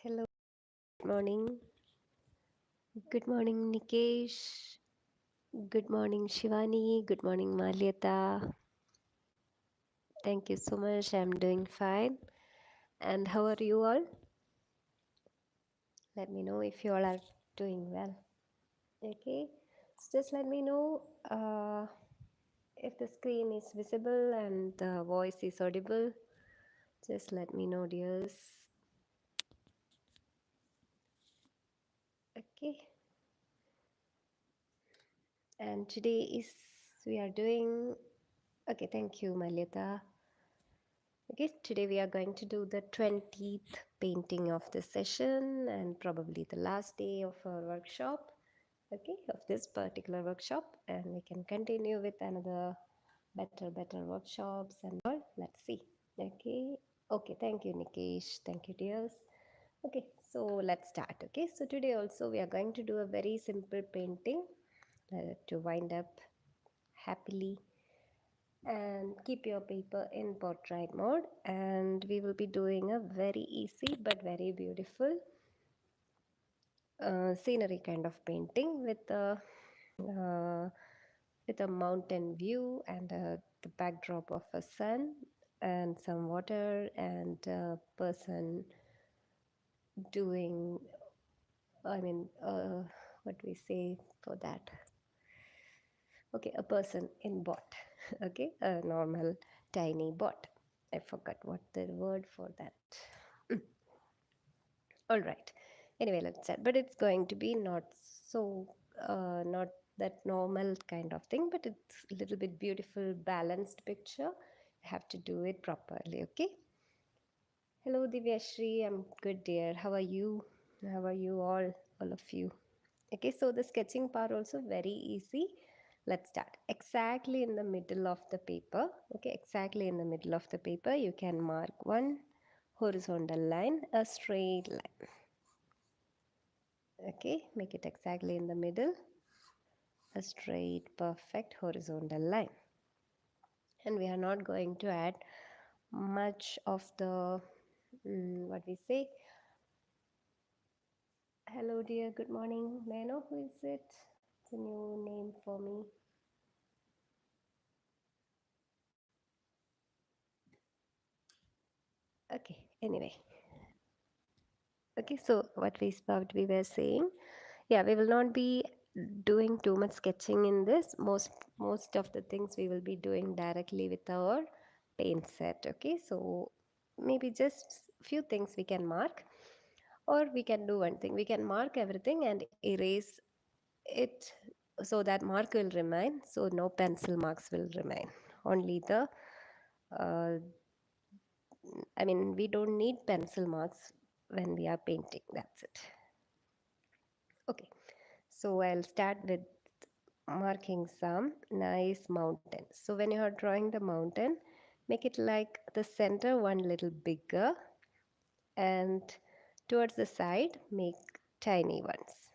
Hello, good morning. Good morning, Nikesh. Good morning, Shivani. Good morning, Malyata. Thank you so much. I'm doing fine. And how are you all? Let me know if you all are doing well. Okay. So just let me know if the screen is visible and the voice is audible. Just let me know, dears. Okay. And today is we are doing. Okay, thank you, Malyata. Okay, today we are going to do the 20th painting of this session and probably the last day of our workshop, okay, of this particular workshop. And we can continue with another better workshops and all. Let's see. Okay, okay, thank you, Nikesh. Thank you, dears. Okay, so let's start. Okay, so today also we are going to do a very simple painting to wind up happily and keep your paper in portrait mode, and we will be doing a very easy but very beautiful scenery kind of painting uh, with a mountain view and the backdrop of a sun and some water and a person doing, I mean, what we say for that, okay, a person in bot. Okay, a normal tiny bot. I forgot what the word for that. Mm, all right, anyway, let's start. But it's going to be not so not that normal kind of thing, but it's a little bit beautiful balanced picture. You have to do it properly. Okay, hello Divyashri, I'm good, dear. How are you? How are you all of you? Okay, so the sketching part also very easy. Let's start. Exactly in the middle of the paper, okay, exactly in the middle of the paper, you can mark one horizontal line, a straight line. Okay, make it exactly in the middle, a straight, perfect horizontal line. And we are not going to add much of the, what we say. Hello, dear, good morning. May I know who is it? It's a new name for me. Okay, anyway. Okay, so what we were saying, yeah, we will not be doing too much sketching in this. Most of the things we will be doing directly with our paint set. Okay, so maybe just few things we can mark, or we can do one thing. We can mark everything and erase it so that mark will remain. So no pencil marks will remain. Only the uh, I mean, we don't need pencil marks when we are painting. That's it. Okay, so I'll start with marking some nice mountains. So when you are drawing the mountain, make it like the center one little bigger, and towards the side make tiny ones.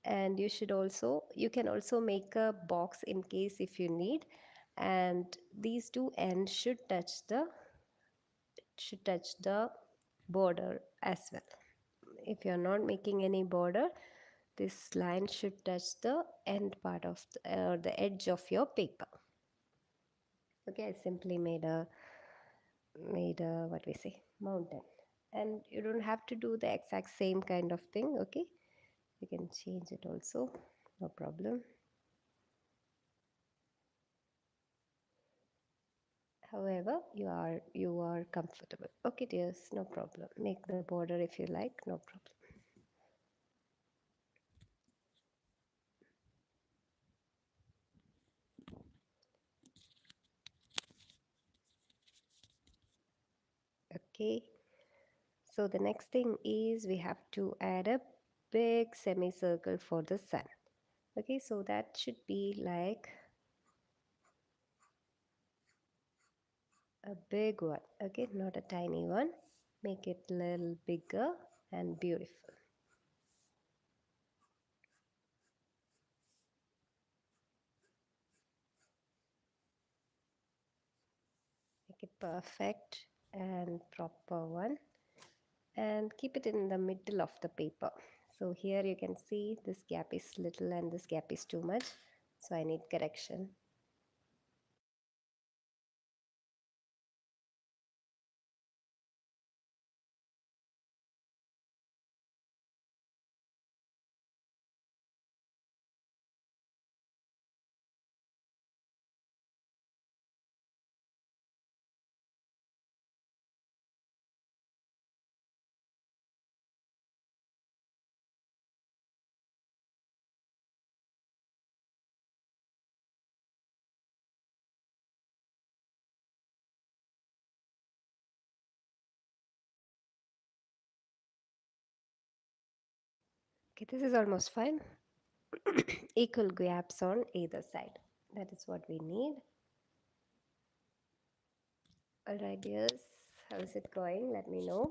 And you can also make a box in case if you need, and these two ends should touch the border as well. If you're not making any border, this line should touch the end part of the edge of your paper. Okay, I simply made a what we say mountain, and you don't have to do the exact same kind of thing. Okay, you can change it also, no problem. However you are comfortable. Okay, dears, no problem. Make the border if you like, no problem. Okay, so the next thing is we have to add a big semicircle for the sun. Okay, so that should be like a big one. Okay, not a tiny one. Make it a little bigger and beautiful. Make it perfect and proper one. and keep it in the middle of the paper. So here you can see this gap is little and this gap is too much. So I need correction. Okay, this is almost fine. Equal gaps on either side. That is what we need. Alright, dears, how is it going? Let me know.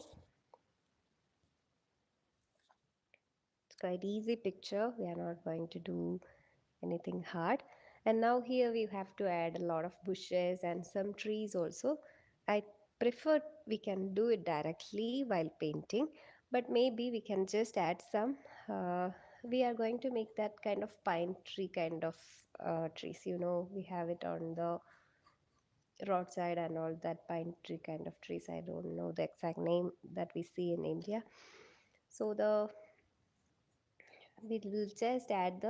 It's quite easy picture. We are not going to do anything hard. And now here we have to add a lot of bushes and some trees also. I prefer we can do it directly while painting, but maybe we can just add some. Uh, we are going to make that kind of pine tree kind of trees. You know, we have it on the roadside and all that pine tree kind of trees. I don't know the exact name that we see in India. So the we will just add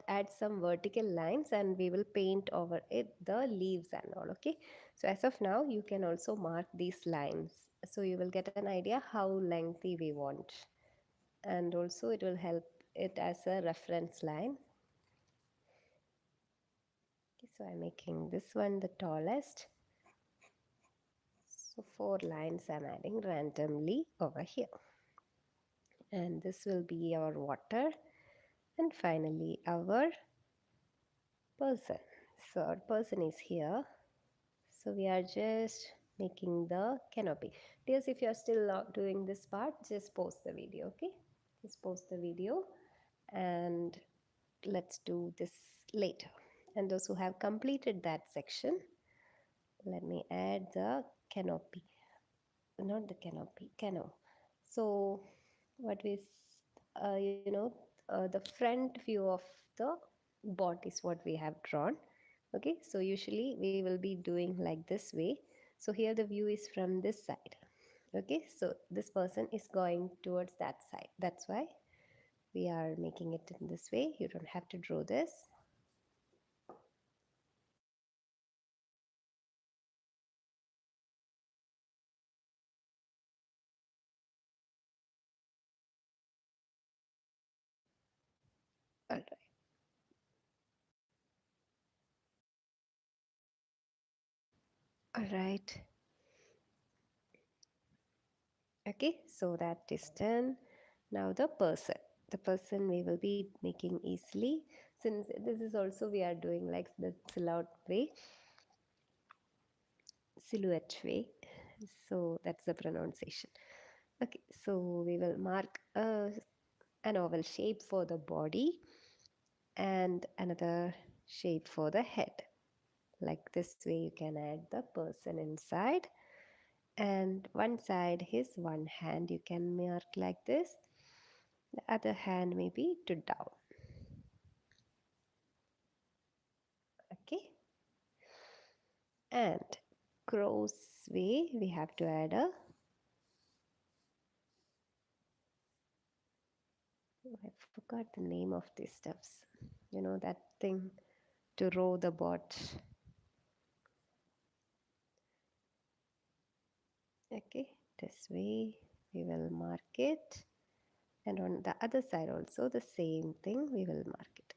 add some vertical lines and we will paint over it the leaves and all. Okay, so as of now you can also mark these lines, so you will get an idea how lengthy we want, and also it will help it as a reference line. Okay, so I'm making this one the tallest, so 4 lines I'm adding randomly over here, and this will be our water, and finally our person. So our person is here. So we are just making the canopy. Dears, if you are still not doing this part, just pause the video, okay? Just pause the video and let's do this later. And those who have completed that section, let me add the canopy, not the canopy, cano. So what is, the front view of the bot is what we have drawn. Okay, so usually we will be doing like this way. So here the view is from this side. Okay, so this person is going towards that side. That's why we are making it in this way. You don't have to draw this. All right. All right. Okay, so that is done. Now the person. The person we will be making easily, since this is also we are doing like the silhouette way. So that's the pronunciation. Okay, so we will mark an oval shape for the body and another shape for the head. Like this way, you can add the person inside, and one side his one hand you can mark like this, the other hand maybe to down. Okay, and cross way we have to add a, I forgot the name of these stuffs, you know, that thing to row the boat. Okay, this way we will mark it, and on the other side also the same thing we will mark it.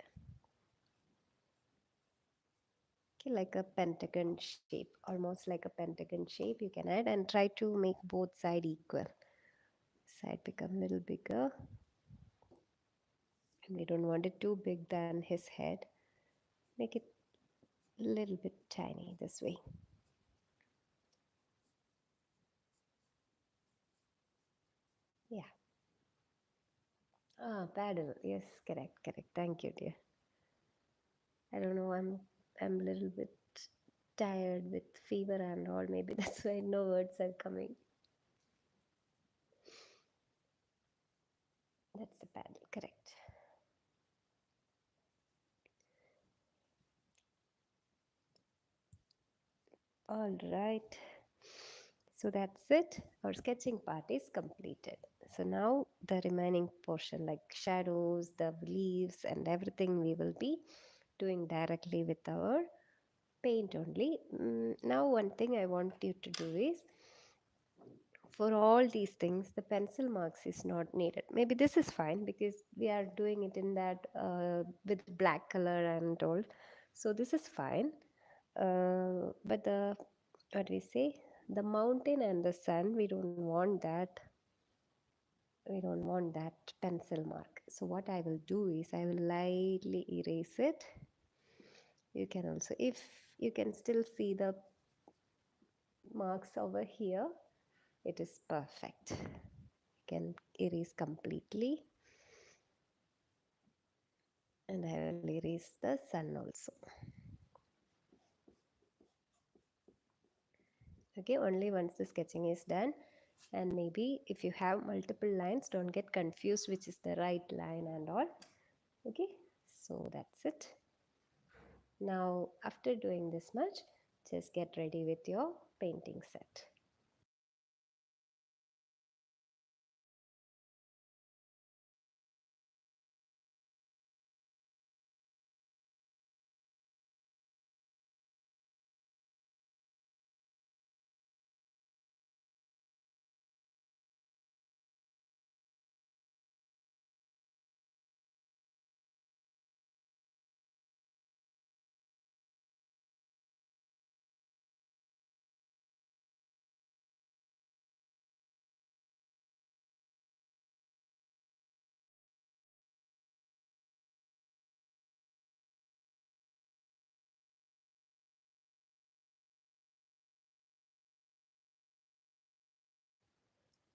Okay, like a pentagon shape, almost like a pentagon shape you can add, and try to make both side equal. Side become a little bigger, and we don't want it too big than his head. Make it a little bit tiny this way. Yeah. Ah, paddle. Yes, correct, correct. Thank you, dear. I don't know. I'm a little bit tired with fever and all. Maybe that's why no words are coming. That's the paddle, correct. All right. So that's it. Our sketching part is completed. So now the remaining portion like shadows, the leaves and everything we will be doing directly with our paint only. Now one thing I want you to do is for all these things the pencil marks is not needed. Maybe this is fine because we are doing it in that with black color and all. So this is fine. But the what we say the mountain and the sun we don't want that pencil mark. So what I will do is I will lightly erase it. You can also, if you can still see the marks over here, it is perfect. You can erase completely, and I will erase the sun also. Okay, only once the sketching is done. And maybe if you have multiple lines, don't get confused which is the right line and all. Okay, so that's it. Now after doing this much, just get ready with your painting set.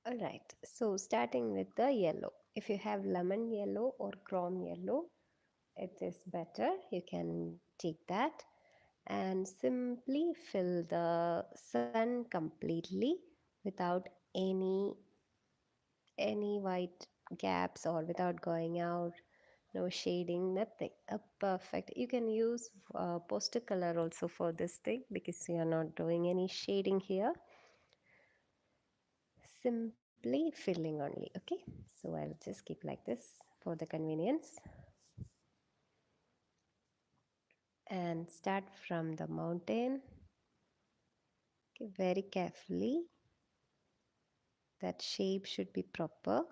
All right, so starting with the yellow. If you have lemon yellow or chrome yellow, it is better. You can take that and simply fill the sun completely without any white gaps or without going out, no shading, nothing. Perfect. You can use poster color also for this thing because we are not doing any shading here. Simply filling only. Okay, so I'll just keep like this for the convenience and start from the mountain. Okay, very carefully. That shape should be proper.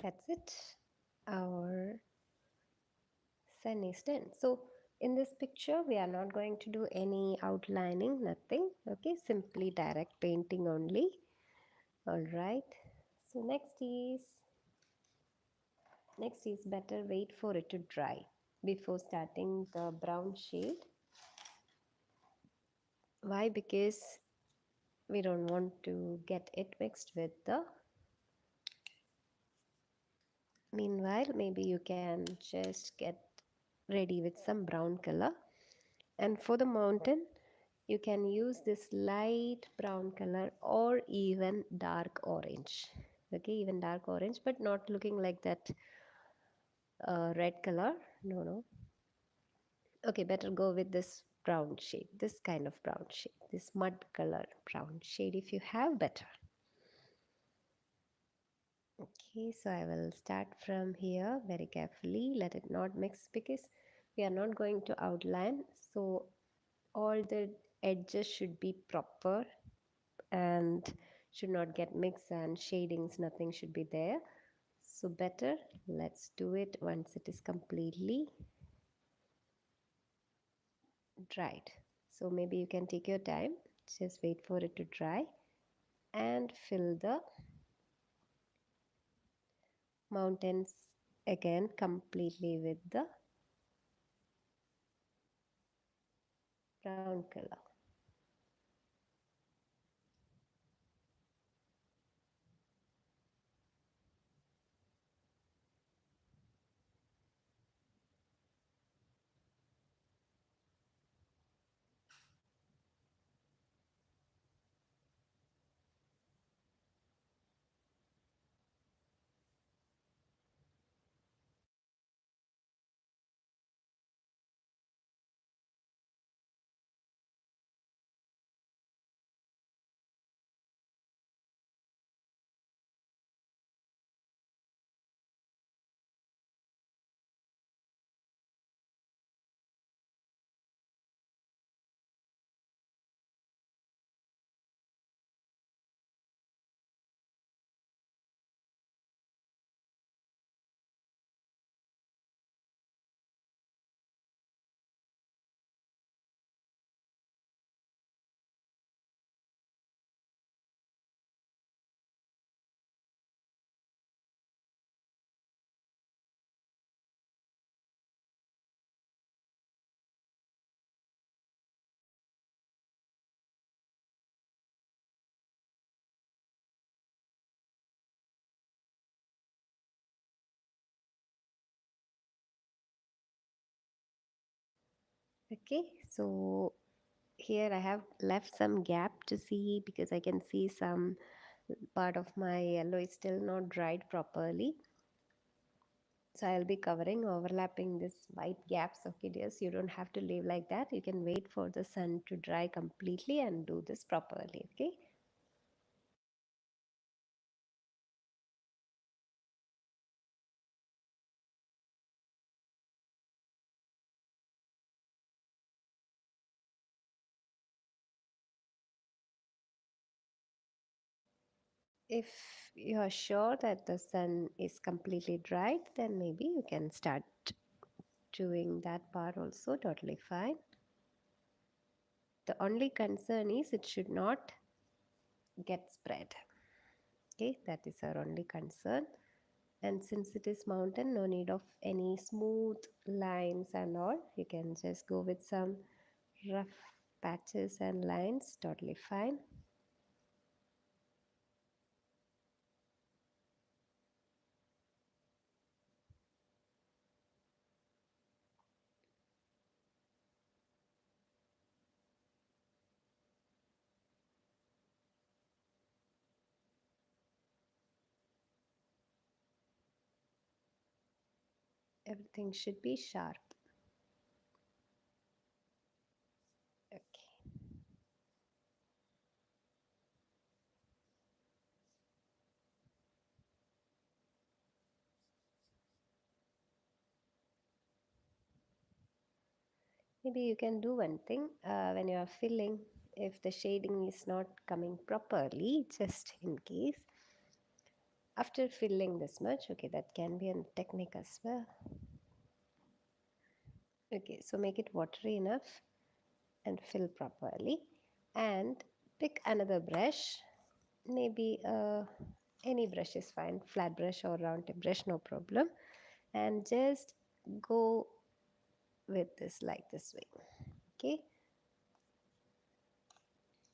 That's it. Our sun is done. So in this picture, we are not going to do any outlining, nothing. Okay, simply direct painting only. All right. So next is better wait for it to dry before starting the brown shade. Why? Because we don't want to get it mixed with the. Meanwhile, maybe you can just get ready with some brown color. And for the mountain, you can use this light brown color or even dark orange. Okay, even dark orange, but not looking like that red color. No, no. Okay, better go with this brown shade, this kind of brown shade, this mud color brown shade if you have, better. Okay, so I will start from here very carefully. Let it not mix because we are not going to outline. So all the edges should be proper and should not get mixed, and shadings, nothing should be there. So better, let's do it once it is completely dried. So maybe you can take your time, just wait for it to dry and fill the mountains again completely with the brown color. Okay, so here I have left some gap to see because I can see some part of my yellow is still not dried properly. So I'll be covering, overlapping this white gaps. Okay, dears, you don't have to leave like that. You can wait for the sun to dry completely and do this properly. Okay. If you are sure that the sun is completely dried, then maybe you can start doing that part also. Totally fine. The only concern is it should not get spread. Okay, that is our only concern. And since it is mountain, no need of any smooth lines and all. You can just go with some rough patches and lines. Totally fine. Everything should be sharp. Okay. Maybe you can do one thing when you are filling, if the shading is not coming properly, just in case, after filling this much, okay, that can be a technique as well. Okay, so make it watery enough and fill properly, and pick another brush, maybe any brush is fine, flat brush or round tip brush, no problem, and just go with this like this way. Okay,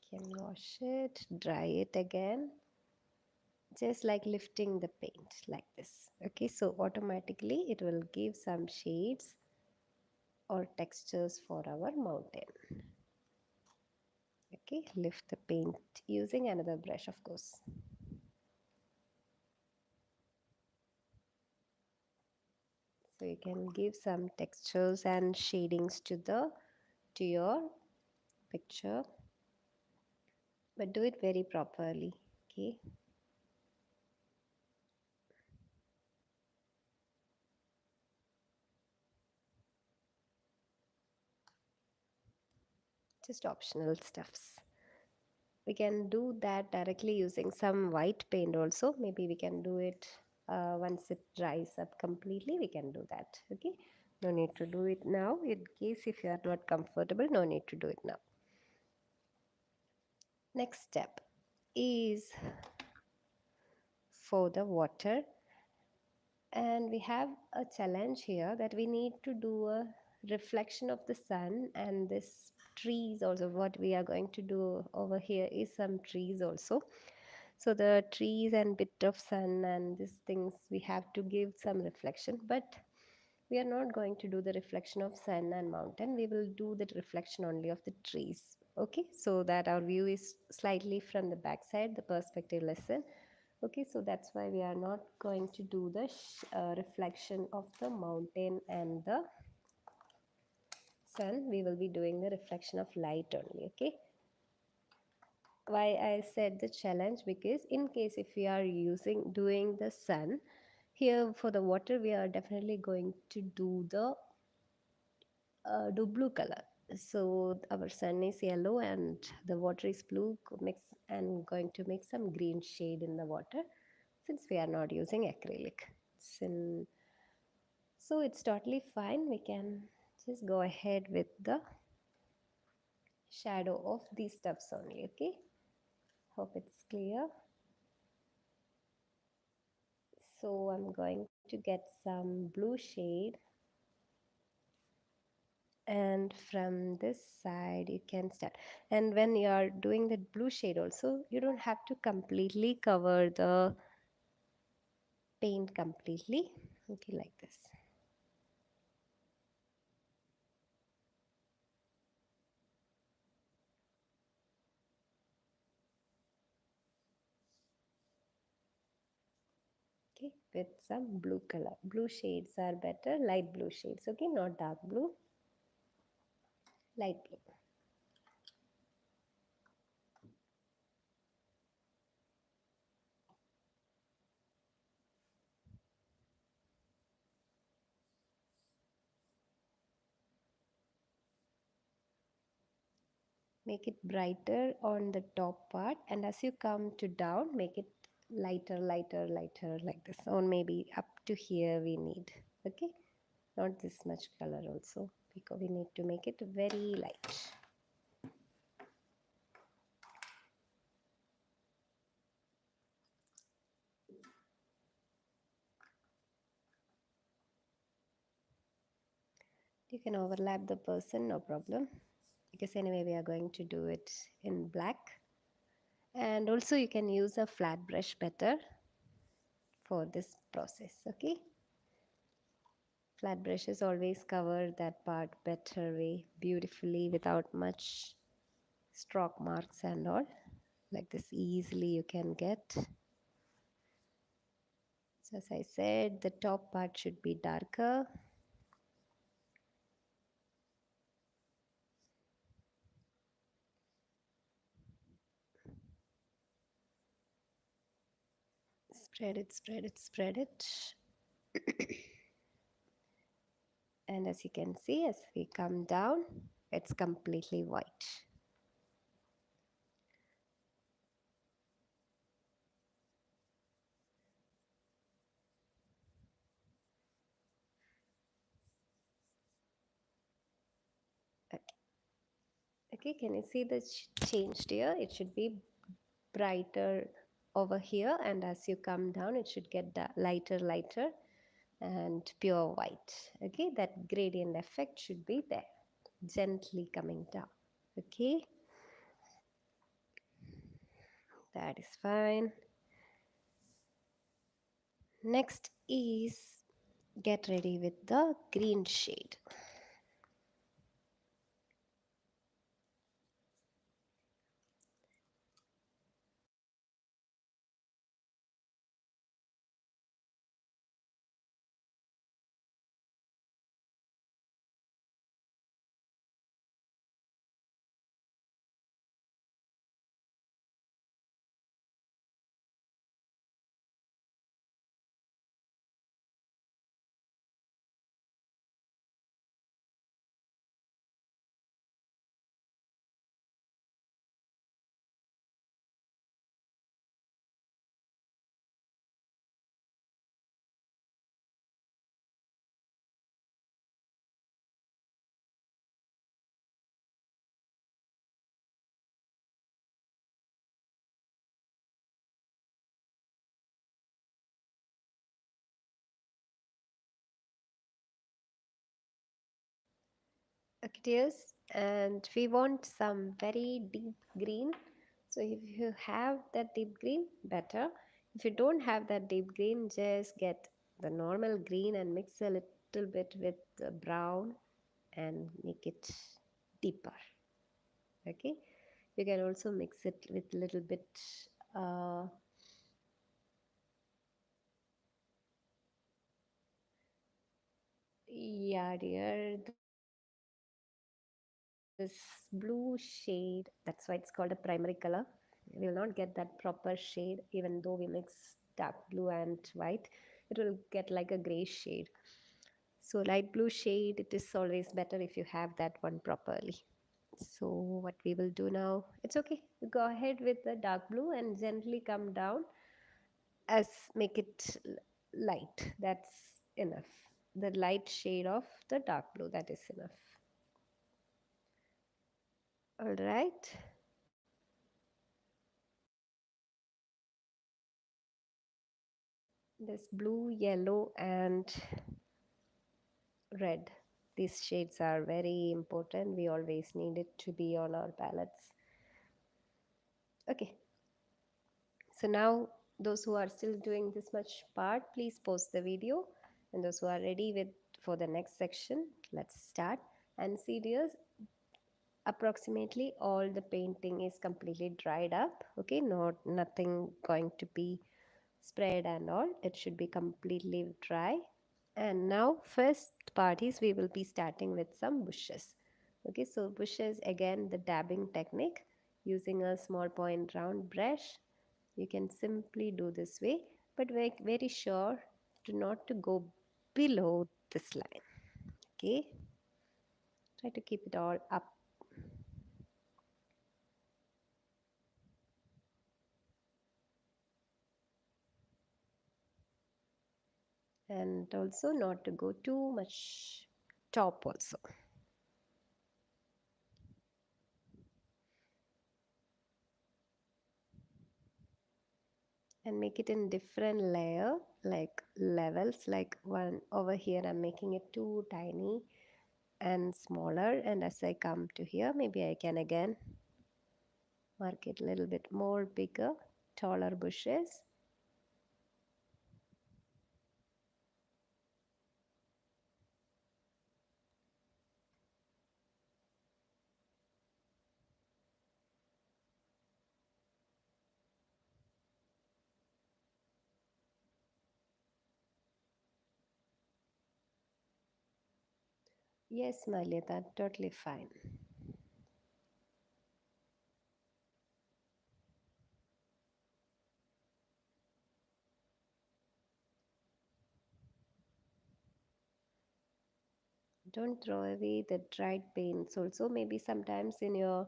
can wash it, dry it again, just like lifting the paint like this. Okay, so automatically it will give some shades or textures for our mountain. Okay, lift the paint using another brush, of course. So you can give some textures and shadings to your picture, but do it very properly. Okay, just optional stuffs. We can do that directly using some white paint also. Maybe we can do it once it dries up completely. We can do that. Okay, no need to do it now. In case if you are not comfortable, no need to do it now. Next step is for the water, and we have a challenge here that we need to do a reflection of the sun, and this trees also. What we are going to do over here is some trees also. So the trees and bit of sun and these things, we have to give some reflection, but we are not going to do the reflection of sun and mountain. We will do the reflection only of the trees. Okay, so that our view is slightly from the back side, the perspective lesson. Okay, so that's why we are not going to do the reflection of the mountain and the sun. We will be doing the reflection of light only. Okay, why I said the challenge, because in case if we are using doing the sun here for the water, we are definitely going to do blue color. So our sun is yellow and the water is blue, mix and going to make some green shade in the water since we are not using acrylic. So it's totally fine. We can just go ahead with the shadow of these stuffs only. Okay, hope it's clear. So I'm going to get some blue shade, and from this side you can start. And when you are doing the blue shade also, you don't have to completely cover the paint completely. Okay, like this. Okay, with some blue color. Blue shades are better, light blue shades. Okay, not dark blue, light blue. Make it brighter on the top part, and as you come to down, make it lighter, lighter, lighter, like this. Or maybe up to here we need. Okay, not this much color also, because we need to make it very light. You can overlap the person, no problem, because anyway we are going to do it in black. And also you can use a flat brush better for this process. Okay, flat brushes always cover that part better way, beautifully, without much stroke marks and all. Like this easily you can get. So as I said, the top part should be darker. Spread it, spread it, spread it. And as you can see, as we come down, it's completely white. Okay, okay, can you see the change here? It should be brighter over here, and as you come down, it should get lighter, lighter, and pure white. Okay, that gradient effect should be there, gently coming down. Okay, that is fine. Next is get ready with the green shade. Okay, dears, and we want some very deep green. So if you have that deep green, better. If you don't have that deep green, just get the normal green and mix a little bit with the brown and make it deeper. Okay, you can also mix it with a little bit. Uh, yeah, dear, this blue shade, that's why it's called a primary color. We will not get that proper shade even though we mix dark blue and white. It will get like a gray shade. So light blue shade, it is always better if you have that one properly. So what we will do now, it's okay. You go ahead with the dark blue and gently come down as make it light. That's enough. The light shade of the dark blue, that is enough. All right. This blue, yellow, and red. These shades are very important. We always need it to be on our palettes. Okay, so now those who are still doing this much part, please pause the video. And those who are ready with for the next section, let's start. And see dears, approximately all the painting is completely dried up. Okay, not nothing going to be spread and all. It should be completely dry. And now first part is we will be starting with some bushes. Okay, so bushes, again the dabbing technique, using a small point round brush. You can simply do this way, but make very sure to not to go below this line. Okay, try to keep it all up. And also not to go too much top also. And make it in different layer, like levels. Like one over here I'm making it too tiny and smaller, and as I come to here maybe I can again mark it a little bit more bigger, taller bushes. Yes, Malita, totally fine. Don't throw away the dried paints also. Maybe sometimes in your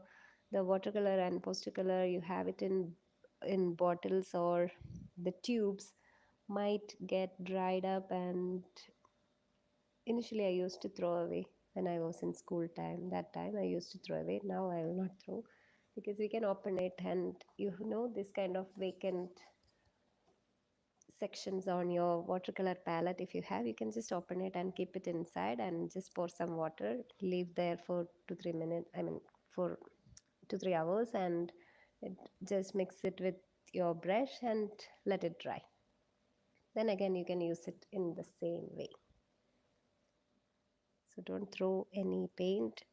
the watercolor and poster color you have it in bottles, or the tubes might get dried up, and initially I used to throw away when I was in school time. That time I used to throw away. Now I will not throw, because we can open it, and this kind of vacant sections on your watercolor palette, if you have, you can just open it and keep it inside and just pour some water, leave there for 2 3 minutes, I mean for 2 3 hours, and it, just mix it with your brush and let it dry. Then again you can use it in the same way. So don't throw any paint,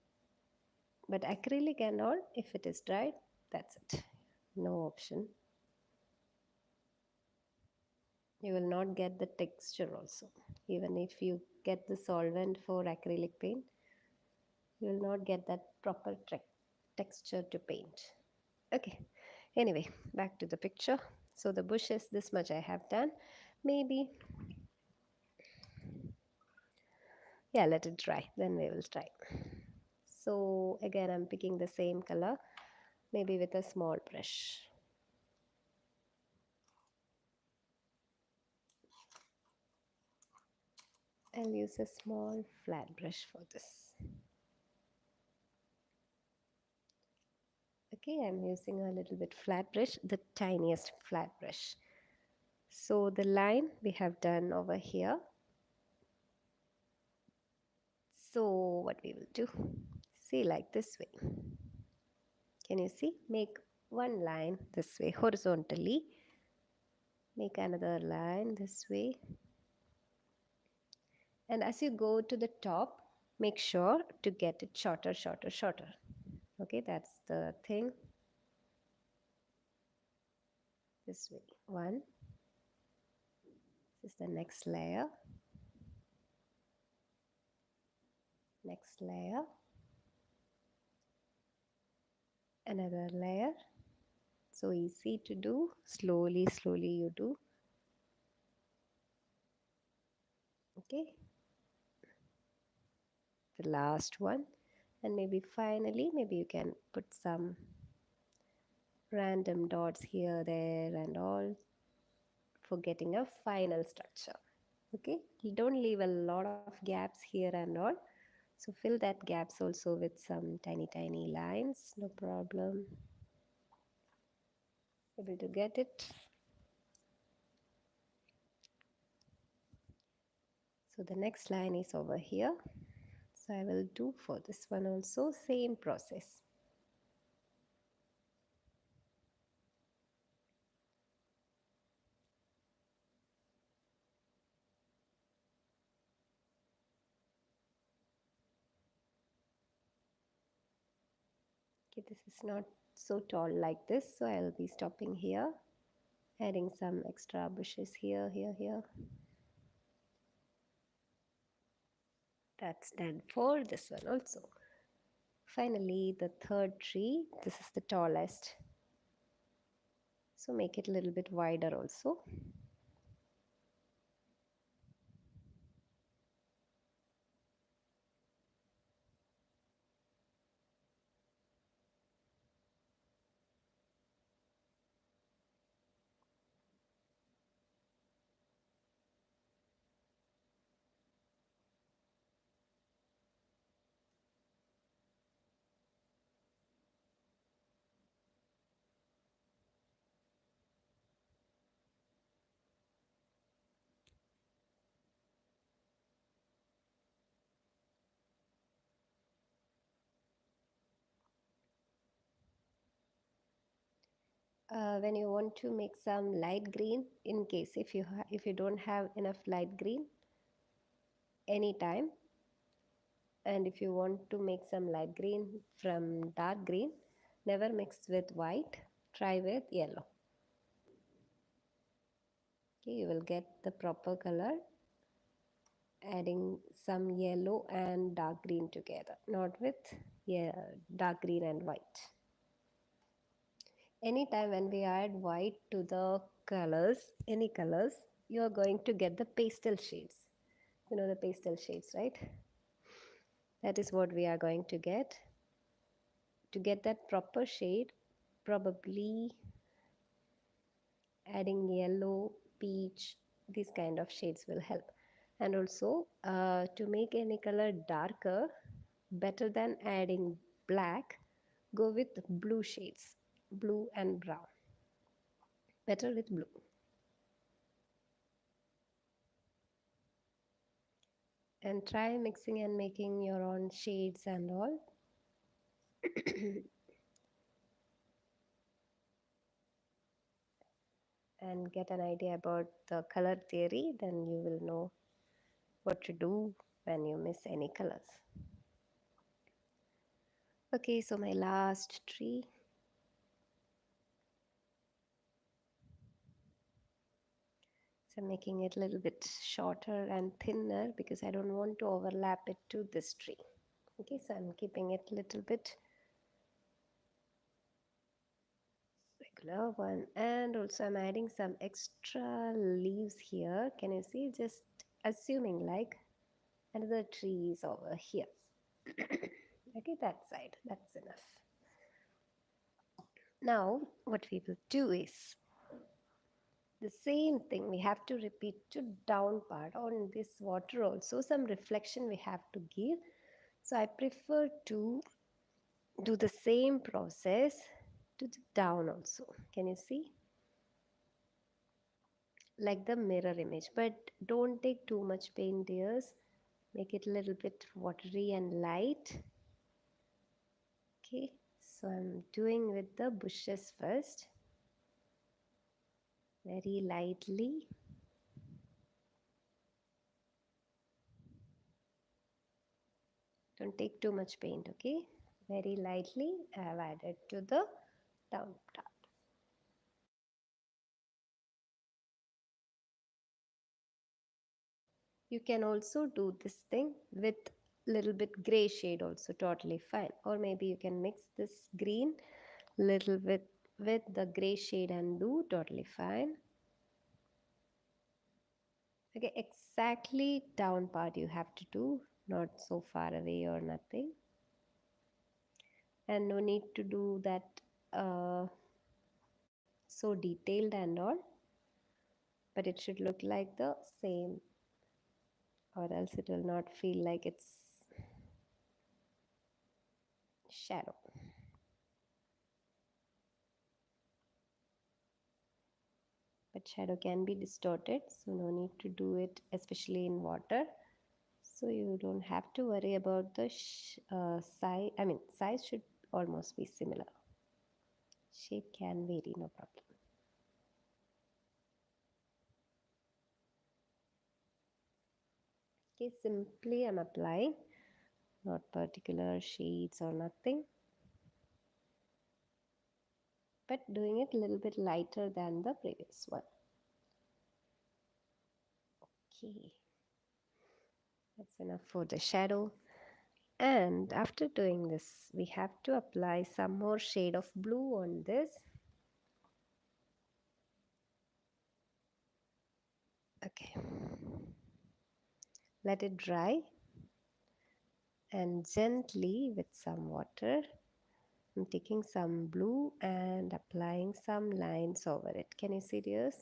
but acrylic and all, if it is dried, that's it, no option. You will not get the texture also. Even if you get the solvent for acrylic paint, you will not get that proper texture to paint. Okay, anyway, back to the picture. So the bushes, this much I have done. Maybe, yeah, let it dry, then we will try. So again, I'm picking the same color, maybe with a small brush. I'll use a small flat brush for this. Okay, I'm using a little bit flat brush, the tiniest flat brush. So the line we have done over here. So what we will do, see, like this way. Can you see? Make one line this way horizontally. Make another line this way. And as you go to the top, make sure to get it shorter, shorter, shorter. Okay, that's the thing. This way. One. This is the next layer. Next layer. Another layer. So easy to do. Slowly, slowly you do. Okay. The last one. And maybe finally, maybe you can put some random dots here, there, and all for getting a final structure. Okay, you don't leave a lot of gaps here and all. So fill that gaps also with some tiny, tiny lines, no problem. Able to get it. So the next line is over here. So I will do for this one also same process. Okay, this is not so tall like this, so I'll be stopping here, adding some extra bushes here, here, here. That's done for this one also. Finally, the third tree, this is the tallest. So make it a little bit wider also. When you want to make some light green, in case if you don't have enough light green anytime, and if you want to make some light green from dark green, never mix with white, try with yellow. Okay, you will get the proper color, adding some yellow and dark green together, not with dark green and white. Anytime when we add white to the colors, any colors, you are going to get the pastel shades. You know the pastel shades, right? That is what we are going to get. To get that proper shade, probably adding yellow, peach, these kind of shades will help. And also to make any color darker, better than adding black, go with blue shades, blue and brown. Better with blue. And try mixing and making your own shades and all. And get an idea about the color theory, then you will know what to do when you miss any colors. Okay, so my last tree. So I'm making it a little bit shorter and thinner because I don't want to overlap it to this tree. Okay, so I'm keeping it a little bit regular one, and also I'm adding some extra leaves here. Can you see? Just assuming like another tree is over here. Okay, that side, that's enough. Now what we will do is the same thing we have to repeat to down part. On this water also some reflection we have to give, so I prefer to do the same process to the down also. Can you see? Like the mirror image, but don't take too much paint, dears. Make it a little bit watery and light. Okay, so I'm doing with the bushes first, very lightly. Don't take too much paint, okay? Very lightly I have added to the down part. You can also do this thing with little bit gray shade also, totally fine. Or maybe you can mix this green little bit with the gray shade and do totally fine. Okay, exactly down part you have to do, not so far away or nothing. And no need to do that so detailed and all, but it should look like the same, or else it will not feel like it's shadow. But shadow can be distorted, so no need to do it, especially in water. So you don't have to worry about the size. I mean, size should almost be similar. Shape can vary, no problem. Okay, simply I'm applying, not particular shades or nothing, but doing it a little bit lighter than the previous one. Okay, that's enough for the shadow. And after doing this, we have to apply some more shade of blue on this. Okay, let it dry, and gently with some water I'm taking some blue and applying some lines over it. Can you see this?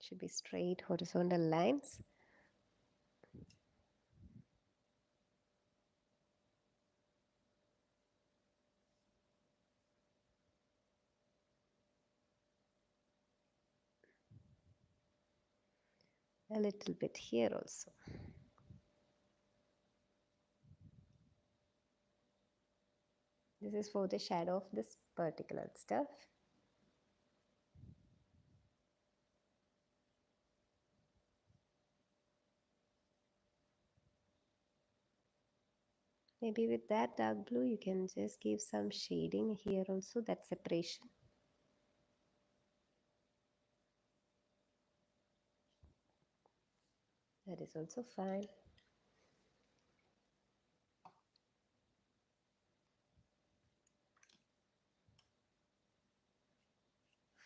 Should be straight horizontal lines. A little bit here also. This is for the shadow of this particular stuff. Maybe with that dark blue you can just give some shading here also, that separation. That is also fine.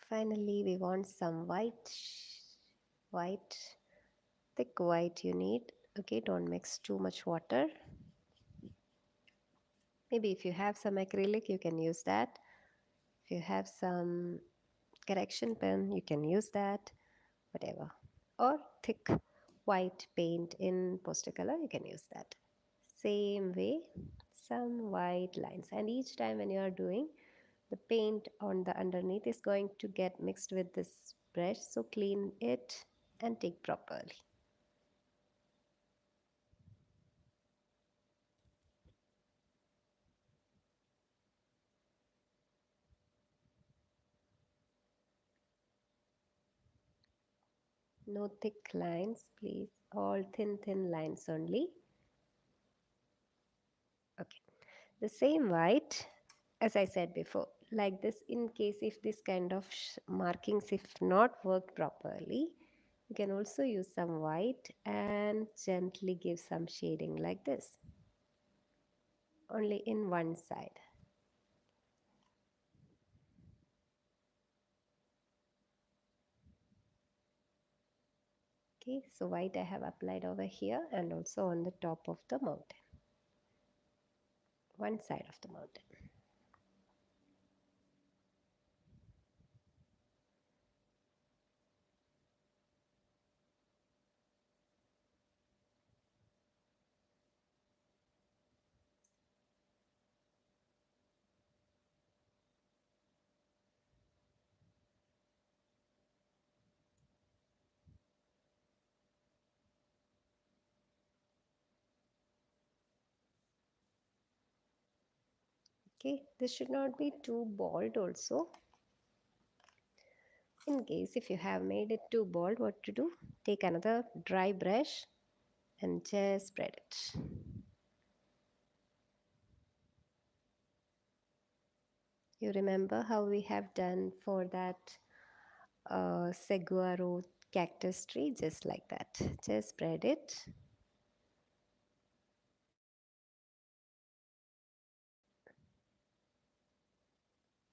Finally, we want some white, thick white you need. Okay, don't mix too much water. Maybe if you have some acrylic, you can use that. If you have some correction pen, you can use that, whatever. Or thick white paint in poster color, you can use that. Same way, some white lines. And each time when you are doing, the paint on the underneath is going to get mixed with this brush, so clean it and take properly. No thick lines, please. All thin lines only. Okay. The same white, as I said before, like this, in case if this kind of markings if not worked properly, you can also use some white and gently give some shading like this, only in one side. Okay, so white I have applied over here and also on the top of the mountain, one side of the mountain. Okay, this should not be too bold also. In case if you have made it too bold, what to do? Take another dry brush and just spread it. You remember how we have done for that saguaro cactus tree? Just like that. Just spread it.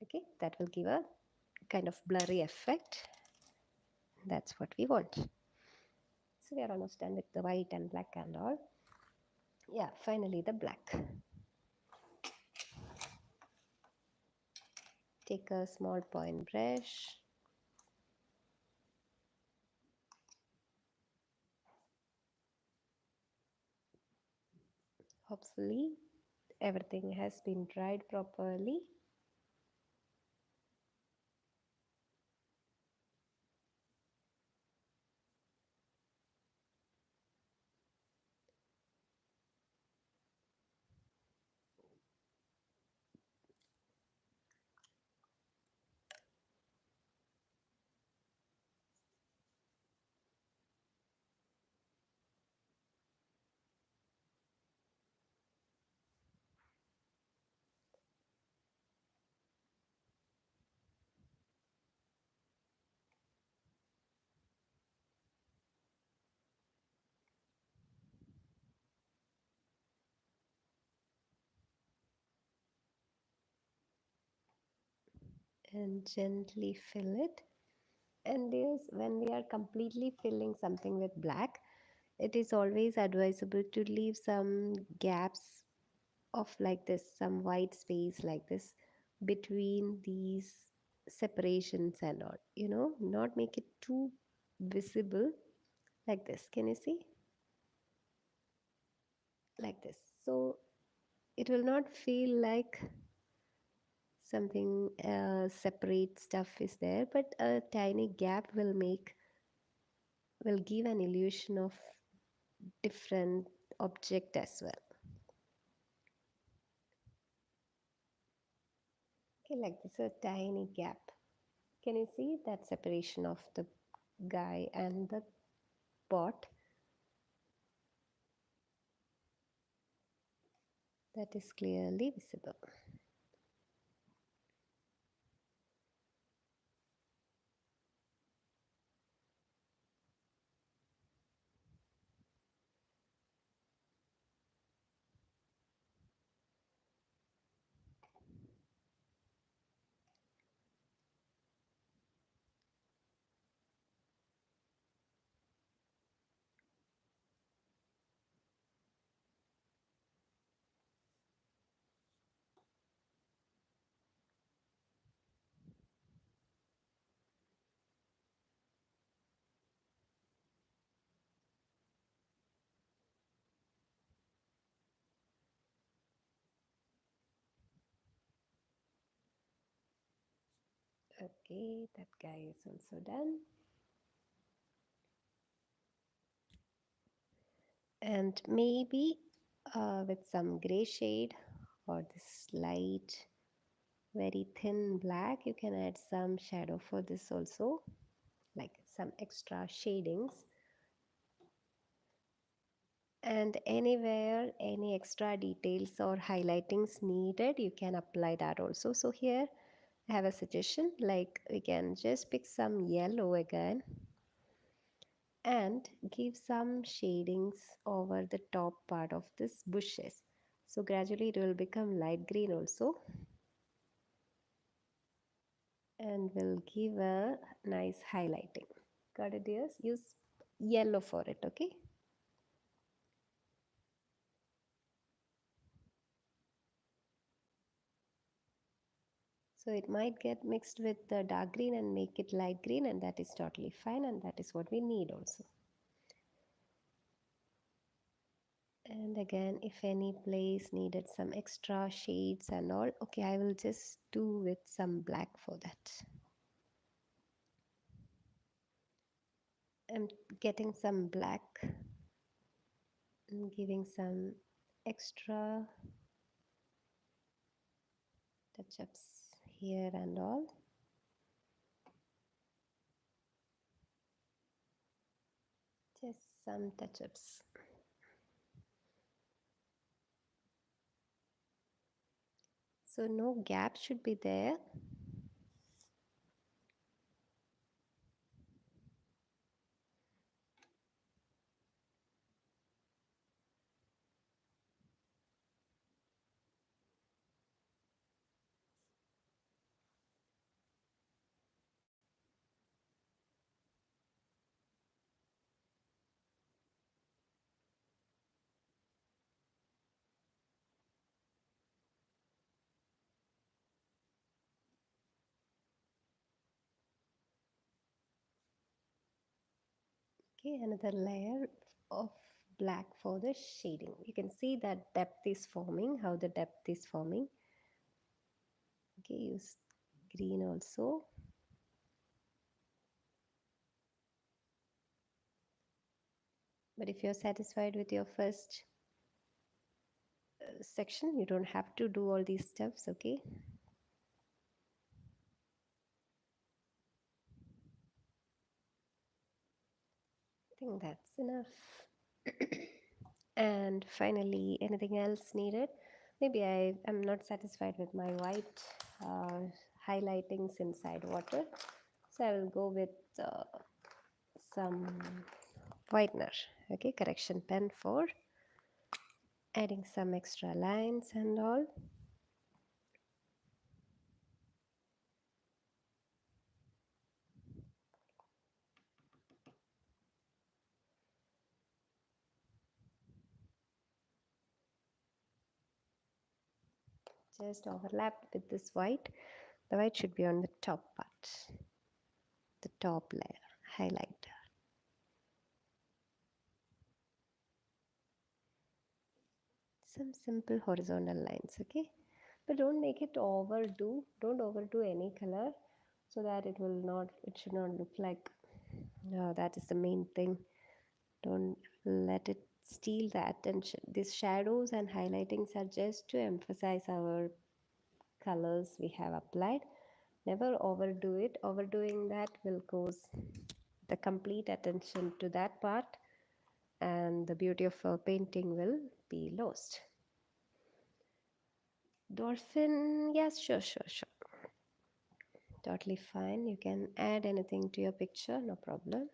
Okay, that will give a kind of blurry effect. That's what we want. So we are almost done with the white and black and all. Yeah, finally the black. Take a small point brush. Hopefully everything has been dried properly. And gently fill it. And yes, when we are completely filling something with black, it is always advisable to leave some gaps of like this, some white space like this between these separations and all, not make it too visible like this. Can you see? Like this. So it will not feel like something separate stuff is there, but a tiny gap will give an illusion of different object as well. Okay, like this, a tiny gap. Can you see that separation of the guy and the pot? That is clearly visible. Okay, that guy is also done. And maybe with some gray shade or this light, very thin black, you can add some shadow for this also, like some extra shadings. And anywhere any extra details or highlightings needed, you can apply that also. So here I have a suggestion, like we can just pick some yellow again and give some shadings over the top part of this bushes. So gradually it will become light green also and will give a nice highlighting. Got it, dears? Use yellow for it, okay? So it might get mixed with the dark green and make it light green, and that is totally fine, and that is what we need also. And again, if any place needed some extra shades and all, okay, I will just do with some black for that. I'm getting some black and giving some extra touch-ups here and all. Just some touch-ups. So no gap should be there. Okay, another layer of black for the shading. You can see that depth is forming, how the depth is forming. Okay, use green also. But if you're satisfied with your first section, you don't have to do all these steps, okay? I think that's enough. And finally, anything else needed? Maybe I am not satisfied with my white highlightings inside water. So I will go with some whitener, okay, correction pen for adding some extra lines and all. Just overlapped with this white. The white should be on the top part, the top layer, highlighter. Some simple horizontal lines, okay? But don't make it overdo. Don't overdo any color so that it should not look like, that is the main thing. Don't let it steal the attention. These shadows and highlightings are just to emphasize our colors we have applied. Never overdo it. Overdoing that will cause the complete attention to that part, and the beauty of our painting will be lost. Dolphin, yes, sure, sure, sure. Totally fine. You can add anything to your picture, no problem.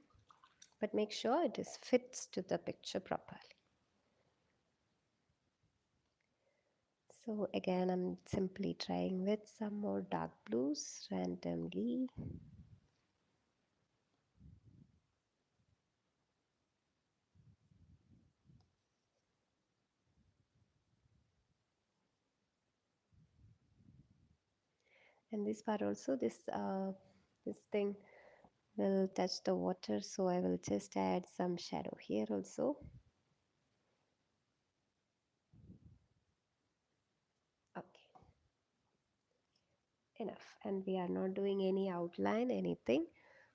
But make sure it is fits to the picture properly. So again, I'm simply trying with some more dark blues randomly. And this part also, this thing will touch the water, so I will just add some shadow here also. Okay, enough. And we are not doing any outline, anything.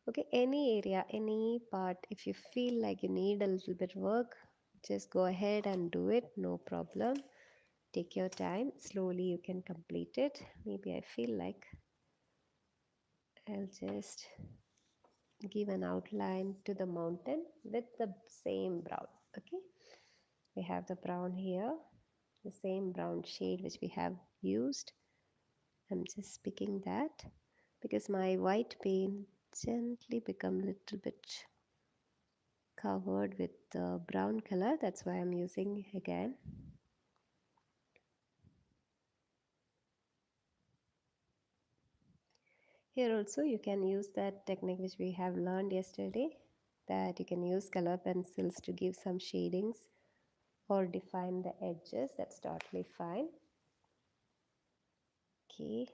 Okay, any area, any part, if you feel like you need a little bit work, just go ahead and do it, no problem. Take your time, slowly you can complete it. Maybe I feel like I'll just give an outline to the mountain with the same brown. Okay, we have the brown here, the same brown shade which we have used. I'm just picking that because my white paint gently become little bit covered with the brown color. That's why I'm using again. Here also you can use that technique which we have learned yesterday, that you can use color pencils to give some shadings or define the edges. That's totally fine. Okay.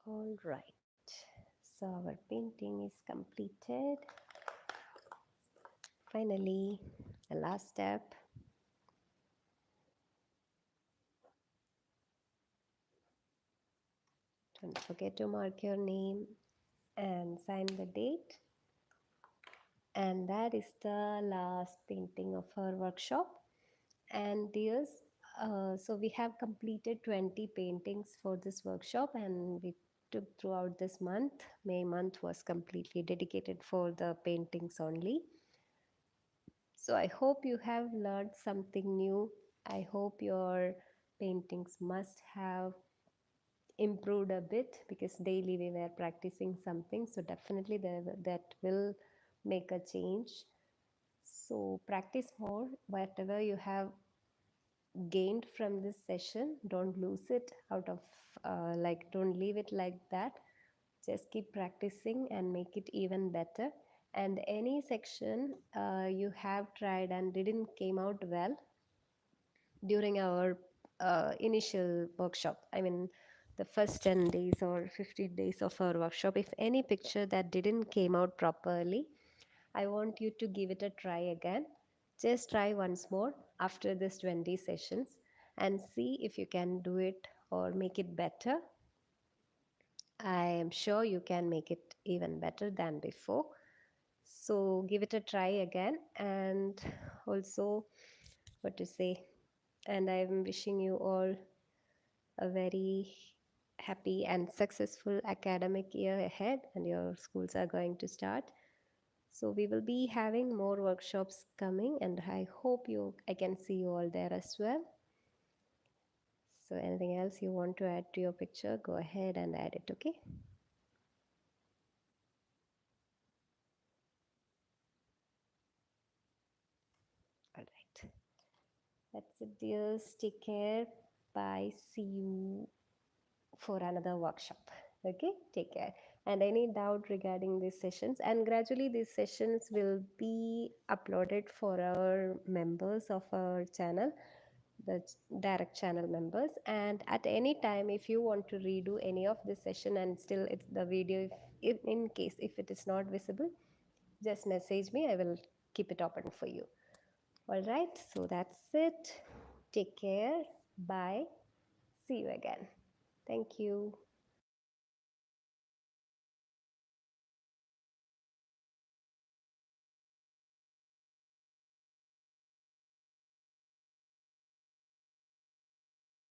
All right. So our painting is completed. Finally, the last step. Don't forget to mark your name and sign the date. And that is the last painting of our workshop. And dears, so we have completed 20 paintings for this workshop, and we took throughout this month. May month was completely dedicated for the paintings only. So I hope you have learned something new. I hope your paintings must have improved a bit, because daily we were practicing something. So definitely that will make a change. So practice more. Whatever you have gained from this session, don't lose it out of like, don't leave it like that. Just keep practicing and make it even better. And any section you have tried and didn't came out well during our initial workshop, I mean the first 10 days or 15 days of our workshop, if any picture that didn't came out properly, I want you to give it a try again. Just try once more after this 20 sessions and see if you can do it or make it better. I am sure you can make it even better than before. So give it a try again. And also, what to say, and I'm wishing you all a very happy and successful academic year ahead, and your schools are going to start. So we will be having more workshops coming, and I hope I can see you all there as well. So anything else you want to add to your picture, go ahead and add it, okay? All right. That's it, dears. Take care. Bye. See you for another workshop. Okay, take care. And any doubt regarding these sessions, and gradually these sessions will be uploaded for our members of our channel, the direct channel members. And at any time, if you want to redo any of this session and still it's the video, if in case if it is not visible, just message me. I will keep it open for you. All right, so that's it. Take care. Bye. See you again. Thank you.